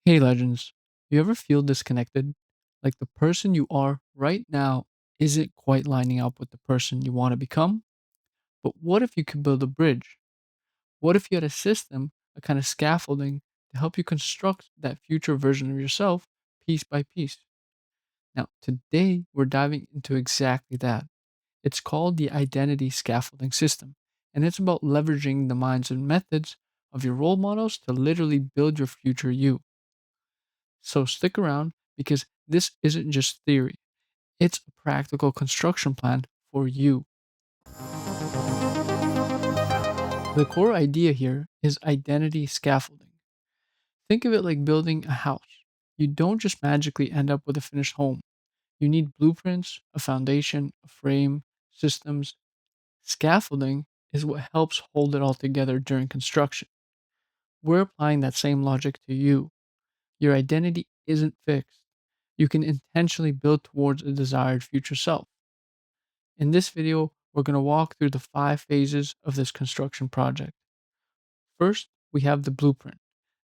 Hey legends, you ever feel disconnected? Like the person you are right now isn't quite lining up with the person you want to become? But what if you could build a bridge? What if you had a system, a kind of scaffolding to help you construct that future version of yourself piece by piece? Now, today we're diving into exactly that. It's called the Identity Scaffolding System, and it's about leveraging the minds and methods of your role models to literally build your future you. So stick around because this isn't just theory, it's a practical construction plan for you. The core idea here is identity scaffolding. Think of it like building a house. You don't just magically end up with a finished home. You need blueprints, a foundation, a frame, systems. Scaffolding is what helps hold it all together during construction. We're applying that same logic to you. Your identity isn't fixed. You can intentionally build towards a desired future self. In this video, we're going to walk through the 5 phases of this construction project. First, we have the blueprint.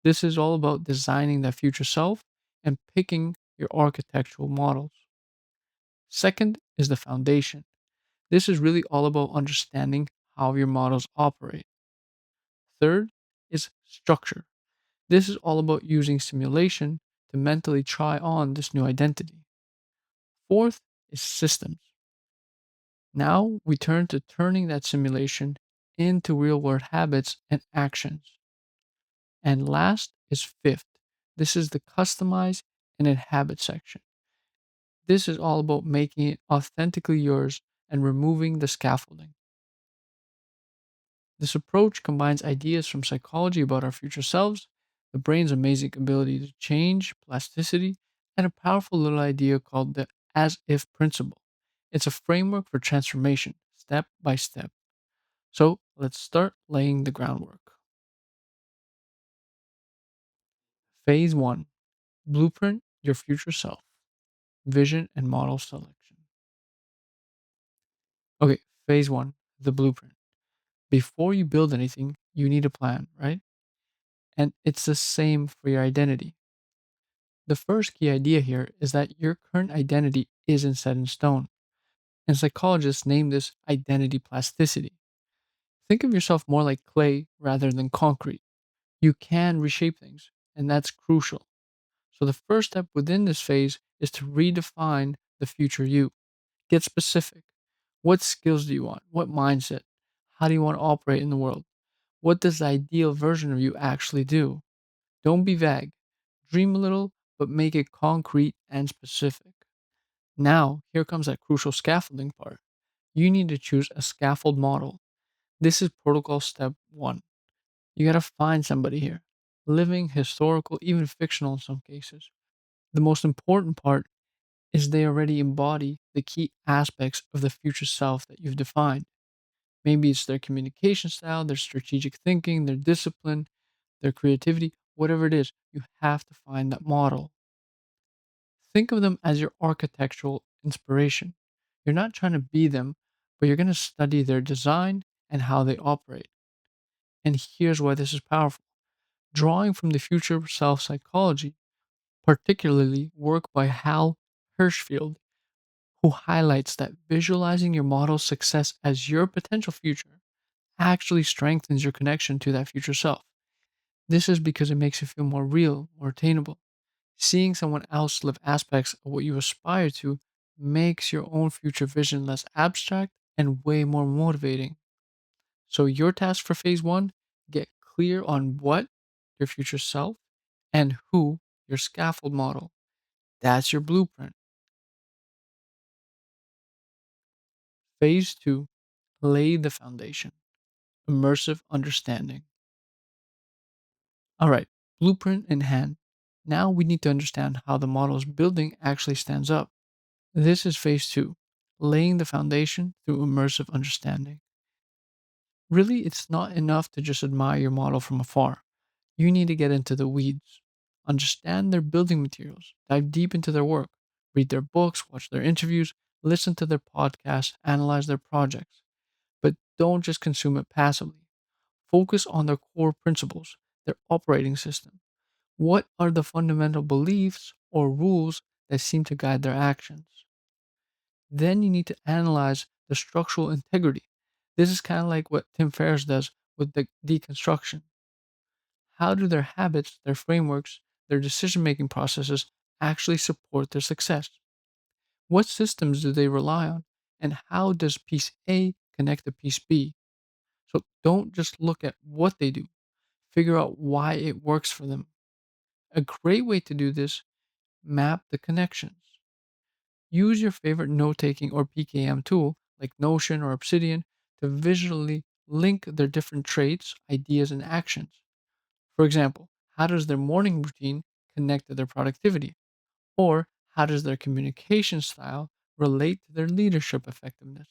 This is all about designing that future self and picking your architectural models. Second is the foundation. This is really all about understanding how your models operate. Third is structure. This is all about using simulation to mentally try on this new identity. Fourth is systems. Now we turn to turning that simulation into real world habits and actions. And last is fifth. This is the customize and inhabit section. This is all about making it authentically yours and removing the scaffolding. This approach combines ideas from psychology about our future selves, the brain's amazing ability to change, plasticity, and a powerful little idea called the as if principle. It's a framework for transformation, step by step. So let's start laying the groundwork. Phase 1: Blueprint your future self, vision and model selection. Okay, phase 1: the blueprint. Before you build anything, you need a plan, right? And it's the same for your identity. The first key idea here is that your current identity isn't set in stone, and psychologists name this identity plasticity. Think of yourself more like clay rather than concrete. You can reshape things, and that's crucial. So, the first step within this phase is to redefine the future you. Get specific. What skills do you want? What mindset? How do you want to operate in the world? What does the ideal version of you actually do? Don't be vague. Dream a little, but make it concrete and specific. Now, here comes that crucial scaffolding part. You need to choose a scaffold model. This is protocol step one. You got to find somebody here, living, historical, even fictional in some cases. The most important part is they already embody the key aspects of the future self that you've defined. Maybe it's their communication style, their strategic thinking, their discipline, their creativity, whatever it is, you have to find that model. Think of them as your architectural inspiration. You're not trying to be them, but you're going to study their design and how they operate. And here's why this is powerful. Drawing from the future self psychology, particularly work by Hal Hirschfield, who highlights that visualizing your model's success as your potential future actually strengthens your connection to that future self. This is because it makes you feel more real, more attainable. Seeing someone else live aspects of what you aspire to makes your own future vision less abstract and way more motivating. So, your task for phase one: get clear on what your future self and who your scaffold model. That's your blueprint. Phase two: lay the foundation, immersive understanding. All right, blueprint in hand. Now we need to understand how the model's building actually stands up. This is phase two: laying the foundation through immersive understanding. Really, it's not enough to just admire your model from afar. You need to get into the weeds, understand their building materials, dive deep into their work, read their books, watch their interviews, listen to their podcasts, analyze their projects. But don't just consume it passively. Focus on their core principles, their operating system. What are the fundamental beliefs or rules that seem to guide their actions? Then you need to analyze the structural integrity. This is kind of like what Tim Ferriss does with the deconstruction. How do their habits, their frameworks, their decision making processes actually support their success? What systems do they rely on? And how does piece A connect to piece B? So don't just look at what they do, figure out why it works for them. A great way to do this: map the connections. Use your favorite note taking or PKM tool like Notion or Obsidian to visually link their different traits, ideas, and actions. For example, how does their morning routine connect to their productivity? Or how does their communication style relate to their leadership effectiveness?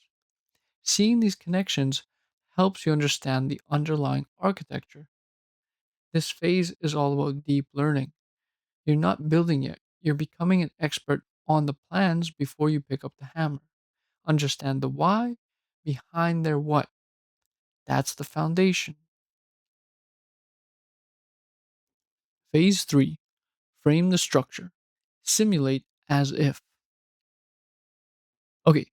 Seeing these connections helps you understand the underlying architecture. This phase is all about deep learning. You're not building yet, you're becoming an expert on the plans before you pick up the hammer. Understand the why behind their what. That's the foundation. Phase 3: frame the structure. Simulate as if. Okay,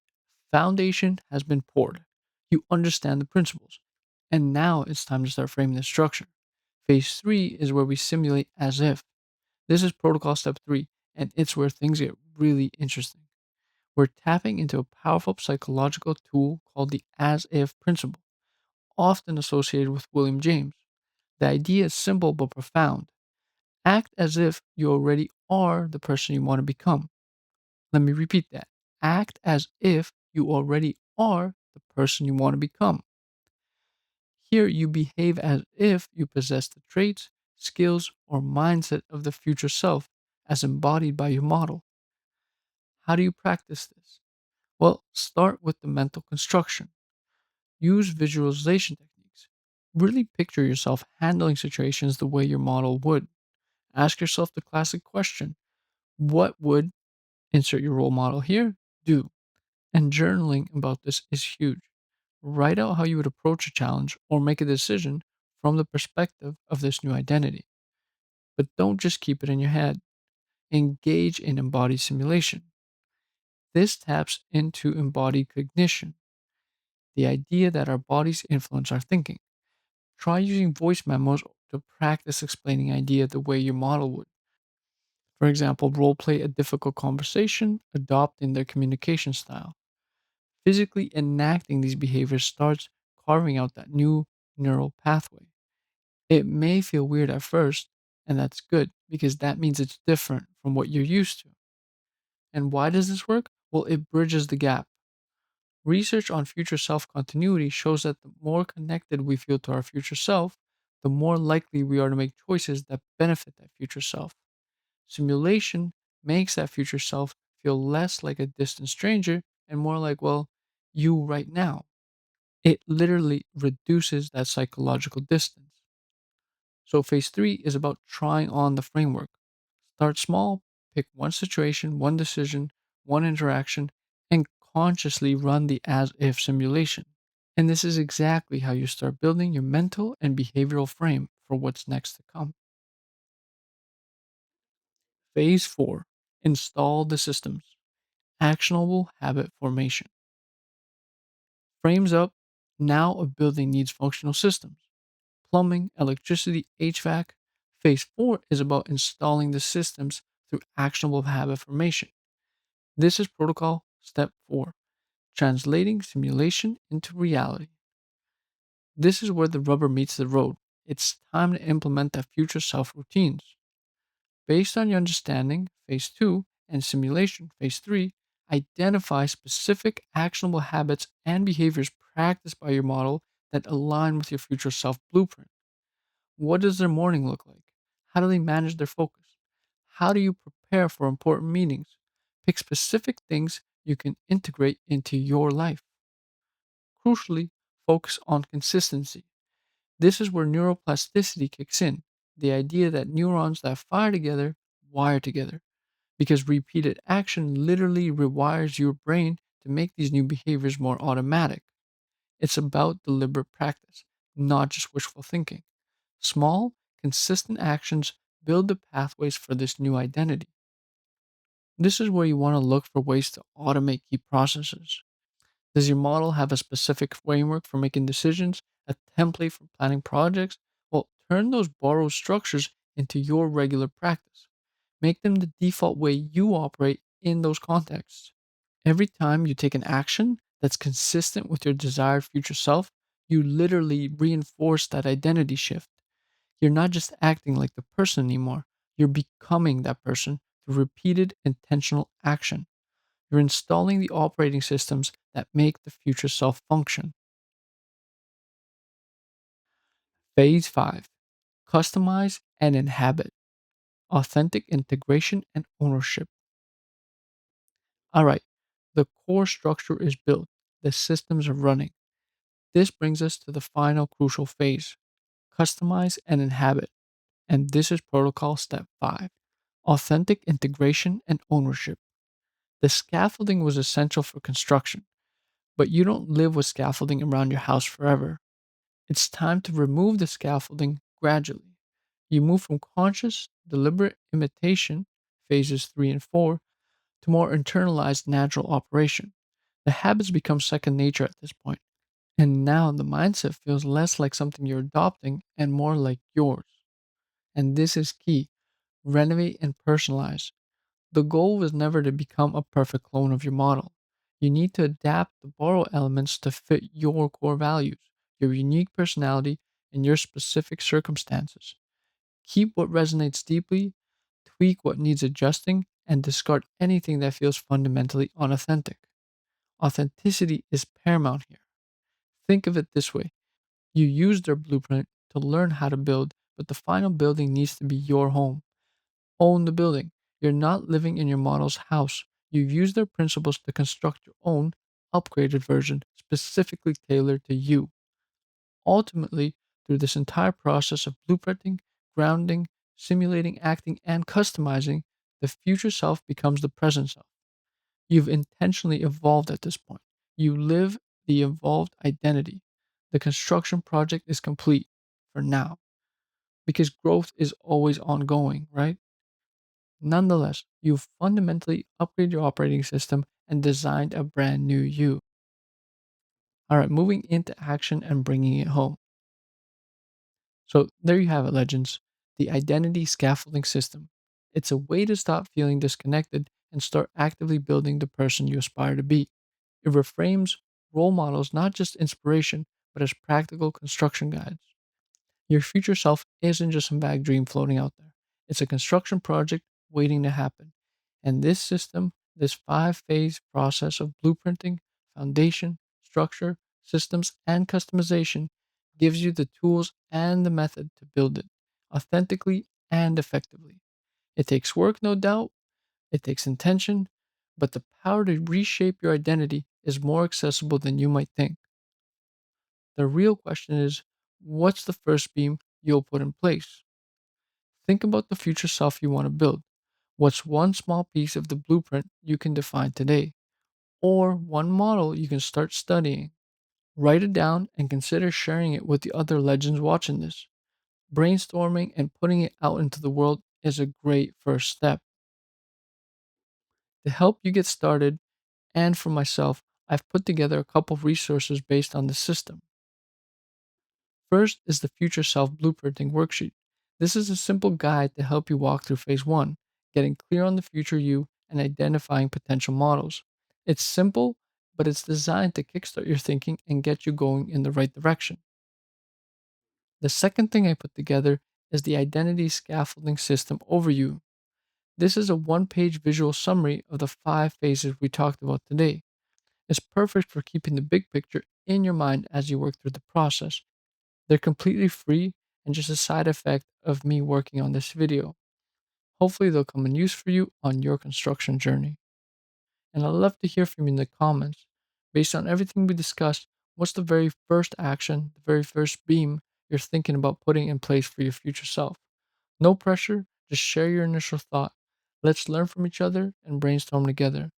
foundation has been poured. You understand the principles. And now it's time to start framing the structure. Phase 3 is where we simulate as if. This is protocol step 3, and it's where things get really interesting. We're tapping into a powerful psychological tool called the as if principle, often associated with William James. The idea is simple but profound. Act as if you already are the person you want to become. Let me repeat that. Act as if you already are the person you want to become. Here, you behave as if you possess the traits, skills, or mindset of the future self as embodied by your model. How do you practice this? Well, start with the mental construction. Use visualization techniques. Really picture yourself handling situations the way your model would. Ask yourself the classic question: what would, insert your role model here, do? And journaling about this is huge. Write out how you would approach a challenge or make a decision from the perspective of this new identity. But don't just keep it in your head. Engage in embodied simulation. This taps into embodied cognition, the idea that our bodies influence our thinking. Try using voice memos to practice explaining idea the way your model would. For example, role play a difficult conversation, adopting their communication style. Physically enacting these behaviors starts carving out that new neural pathway. It may feel weird at first, and that's good because that means it's different from what you're used to. And why does this work? Well, it bridges the gap. Research on future self continuity shows that the more connected we feel to our future self, the more likely we are to make choices that benefit that future self. Simulation makes that future self feel less like a distant stranger and more like, well, you right now. It literally reduces that psychological distance. So, phase 3 is about trying on the framework. Start small, pick one situation, one decision, one interaction, and consciously run the as if simulation. And this is exactly how you start building your mental and behavioral frame for what's next to come. Phase 4: install the systems. Actionable habit formation. Frames up. Now a building needs functional systems: plumbing, electricity, HVAC. Phase 4 is about installing the systems through actionable habit formation. This is protocol step 4: translating simulation into reality. This is where the rubber meets the road. It's time to implement that future self routines. Based on your understanding, phase 2, and simulation, phase 3, identify specific actionable habits and behaviors practiced by your model that align with your future self blueprint. What does their morning look like? How do they manage their focus? How do you prepare for important meetings? Pick specific things you can integrate into your life. Crucially, focus on consistency. This is where neuroplasticity kicks in, the idea that neurons that fire together wire together, because repeated action literally rewires your brain to make these new behaviors more automatic. It's about deliberate practice, not just wishful thinking. Small, consistent actions build the pathways for this new identity. This is where you want to look for ways to automate key processes. Does your model have a specific framework for making decisions, a template for planning projects? Well, turn those borrowed structures into your regular practice. Make them the default way you operate in those contexts. Every time you take an action that's consistent with your desired future self, you literally reinforce that identity shift. You're not just acting like the person anymore, you're becoming that person through repeated intentional action. You're installing the operating systems that make the future self function. Phase 5: Customize and inhabit. Authentic integration and ownership. All right, the core structure is built, the systems are running. This brings us to the final crucial phase: customize and inhabit. And this is protocol step 5: authentic integration and ownership. The scaffolding was essential for construction, but you don't live with scaffolding around your house forever. It's time to remove the scaffolding gradually. You move from conscious, deliberate imitation, phases 3 and 4, to more internalized natural operation. The habits become second nature at this point, and now the mindset feels less like something you're adopting and more like yours. And this is key: renovate and personalize. The goal was never to become a perfect clone of your model. You need to adapt the borrow elements to fit your core values, your unique personality, and your specific circumstances. Keep what resonates deeply, tweak what needs adjusting, and discard anything that feels fundamentally unauthentic. Authenticity is paramount here. Think of it this way: you use their blueprint to learn how to build, but the final building needs to be your home. Own the building. You're not living in your model's house. You've used their principles to construct your own upgraded version specifically tailored to you. Ultimately, through this entire process of blueprinting, grounding, simulating, acting, and customizing, the future self becomes the present self. You've intentionally evolved at this point. You live the evolved identity. The construction project is complete for now because growth is always ongoing, right? Nonetheless, you've fundamentally upgraded your operating system and designed a brand new you. All right, moving into action and bringing it home. So, there you have it, legends: the Identity Scaffolding System. It's a way to stop feeling disconnected and start actively building the person you aspire to be. It reframes role models not just inspiration, but as practical construction guides. Your future self isn't just some vague dream floating out there. It's a construction project waiting to happen. And this system, this 5 phase process of blueprinting, foundation, structure, systems, and customization, gives you the tools and the method to build it authentically and effectively. It takes work, no doubt, it takes intention, but the power to reshape your identity is more accessible than you might think. The real question is, what's the first beam you'll put in place? Think about the future self you want to build. What's one small piece of the blueprint you can define today? Or one model you can start studying? Write it down and consider sharing it with the other legends watching this. Brainstorming and putting it out into the world is a great first step. To help you get started, and for myself, I've put together a couple of resources based on the system. First is the Future Self Blueprinting Worksheet. This is a simple guide to help you walk through phase 1, getting clear on the future you and identifying potential models. It's simple, but it's designed to kickstart your thinking and get you going in the right direction. The second thing I put together is the Identity Scaffolding System Overview. This is a 1 page visual summary of the 5 phases we talked about today. It's perfect for keeping the big picture in your mind as you work through the process. They're completely free and just a side effect of me working on this video. Hopefully, they'll come in use for you on your construction journey. And I'd love to hear from you in the comments. Based on everything we discussed, what's the very first action, the very first beam you're thinking about putting in place for your future self? No pressure, just share your initial thought. Let's learn from each other and brainstorm together.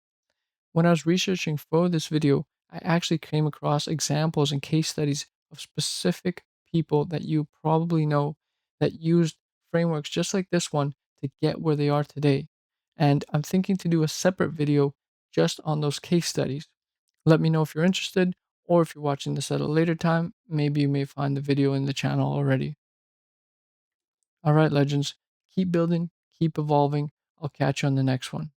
When I was researching for this video, I actually came across examples and case studies of specific people that you probably know that used frameworks just like this one to get where they are today. And I'm thinking to do a separate video just on those case studies. Let me know if you're interested, or if you're watching this at a later time, maybe you may find the video in the channel already. All right, legends, keep building, keep evolving. I'll catch you on the next one.